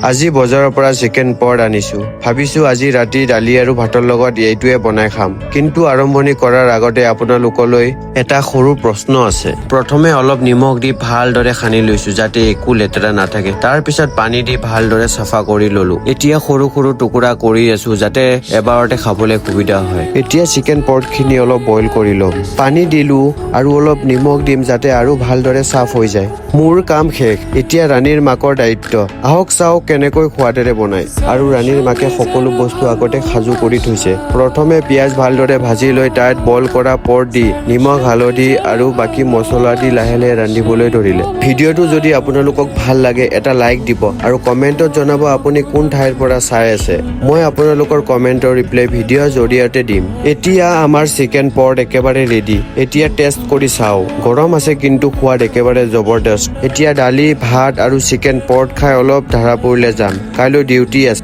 আজি বজাৰৰ পৰা চিকেন পট আনিছো। ভাবিছো আজি ৰাতি দালি আৰু ভাতৰ লগত এইটোৱে বনাই খাম। কিন্তু আৰম্ভণি কৰাৰ আগতে আপোনালোকলৈ এটা সৰু প্ৰশ্ন আছে। প্ৰথমে অলপ নিমখ দি ভালদৰে সানি লৈছো যাতে একো লেতেৰা নাথাকে। তাৰ পিছত পানী দি ভালদৰে চাফা কৰি ললো। এতিয়া সৰু সৰু টুকুৰা কৰি আছো যাতে এবাৰতে খাবলৈ সুবিধা হয়। এতিয়া চিকেন পটখিনি অলপ বইল কৰি ল'ম। পানী দিলো আৰু অলপ নিমখ দিম যাতে আৰু ভালদৰে চাফ হৈ যায়। মোৰ কাম শেষ। এতিয়া ৰাণীৰ মাকৰ দায়িত্ব। আহক চাওক কেনেকৈ সোৱাদেৰে বনায়। আৰু ৰাণীৰ মাকে সকলো বস্তু আগতে সাজু কৰি থৈছে। প্ৰথমে পিঁয়াজ ভালদৰে ভাজি লৈ তাত বইল কৰা পট দি নিমখ হালধি আৰু বাকী মছলা দি লাহে লাহে ৰান্ধিবলৈ ধৰিলে। ভিডিঅ'টো যদি আপোনালোকক ভাল লাগে এটা লাইক দিব আৰু কমেণ্টত জনাব আপুনি কোন ঠাইৰ পৰা চাই আছে। মই আপোনালোকৰ কমেণ্টৰ ৰিপ্লাই ভিডিঅ'ৰ জৰিয়তে দিম। এতিয়া আমাৰ চিকেন পট একেবাৰে ৰেডি। এতিয়া টেষ্ট কৰি চাওঁ। গৰম আছে কিন্তু সোৱাদ একেবাৰে জবৰদস্ত। এতিয়া দালি ভাত আৰু চিকেন পট খাই অলপ ধাৰা পৰিলে যাম। কাইলৈ ডিউটি আছে।